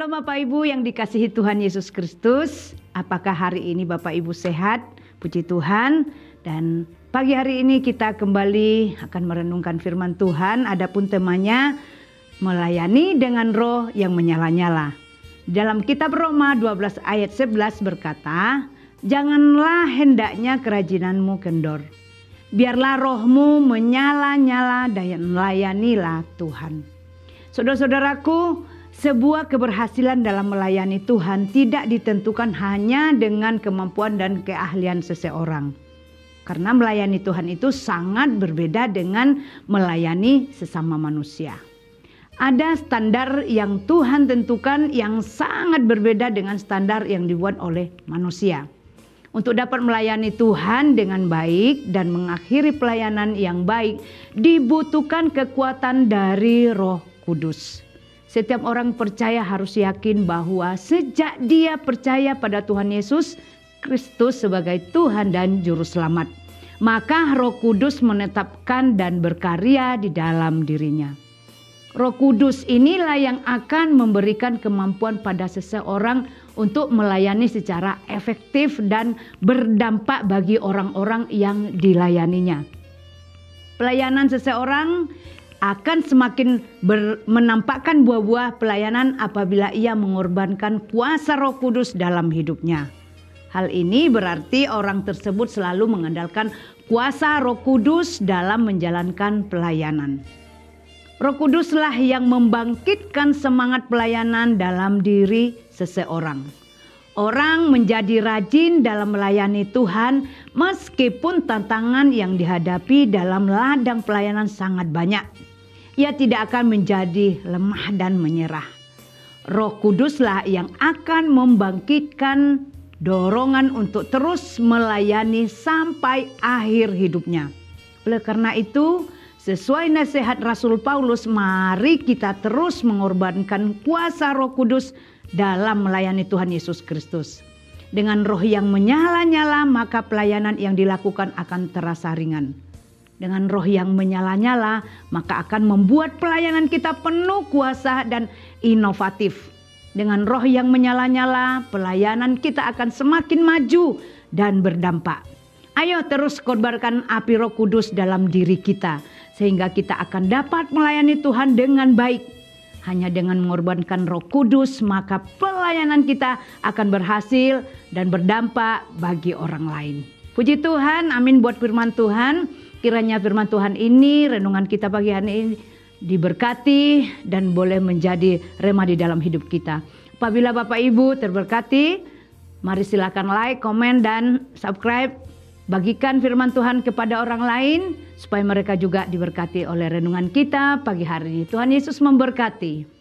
Shalom Bapak Ibu yang dikasihi Tuhan Yesus Kristus. Apakah hari ini Bapak Ibu sehat? Puji Tuhan. Dan pagi hari ini kita kembali akan merenungkan firman Tuhan. Adapun temanya melayani dengan roh yang menyala-nyala. Dalam kitab Roma 12 ayat 11 berkata, "Janganlah hendaknya kerajinanmu kendor. Biarlah rohmu menyala-nyala dan layanilah Tuhan." Saudara-saudaraku, sebuah keberhasilan dalam melayani Tuhan tidak ditentukan hanya dengan kemampuan dan keahlian seseorang. Karena melayani Tuhan itu sangat berbeda dengan melayani sesama manusia. Ada standar yang Tuhan tentukan yang sangat berbeda dengan standar yang dibuat oleh manusia. Untuk dapat melayani Tuhan dengan baik dan mengakhiri pelayanan yang baik, dibutuhkan kekuatan dari Roh Kudus. Setiap orang percaya harus yakin bahwa sejak dia percaya pada Tuhan Yesus Kristus sebagai Tuhan dan Juru Selamat, maka Roh Kudus menetapkan dan berkarya di dalam dirinya. Roh Kudus inilah yang akan memberikan kemampuan pada seseorang untuk melayani secara efektif dan berdampak bagi orang-orang yang dilayaninya. Pelayanan seseorang akan semakin menampakkan buah-buah pelayanan apabila ia mengorbankan kuasa Roh Kudus dalam hidupnya. Hal ini berarti orang tersebut selalu mengandalkan kuasa Roh Kudus dalam menjalankan pelayanan. Roh Kuduslah yang membangkitkan semangat pelayanan dalam diri seseorang. Orang menjadi rajin dalam melayani Tuhan meskipun tantangan yang dihadapi dalam ladang pelayanan sangat banyak. Ia tidak akan menjadi lemah dan menyerah. Roh Kuduslah yang akan membangkitkan dorongan untuk terus melayani sampai akhir hidupnya. Oleh karena itu, sesuai nasihat Rasul Paulus, mari kita terus mengorbankan kuasa Roh Kudus dalam melayani Tuhan Yesus Kristus. Dengan roh yang menyala-nyala, maka pelayanan yang dilakukan akan terasa ringan. Dengan roh yang menyala-nyala, maka akan membuat pelayanan kita penuh kuasa dan inovatif. Dengan roh yang menyala-nyala, pelayanan kita akan semakin maju dan berdampak. Ayo terus korbankan api Roh Kudus dalam diri kita, sehingga kita akan dapat melayani Tuhan dengan baik. Hanya dengan mengorbankan Roh Kudus, maka pelayanan kita akan berhasil dan berdampak bagi orang lain. Puji Tuhan, amin buat firman Tuhan. Kiranya firman Tuhan ini, renungan kita pagi hari ini diberkati dan boleh menjadi rema di dalam hidup kita. Apabila Bapak Ibu terberkati, mari silakan like, komen, dan subscribe. Bagikan firman Tuhan kepada orang lain supaya mereka juga diberkati oleh renungan kita pagi hari ini. Tuhan Yesus memberkati.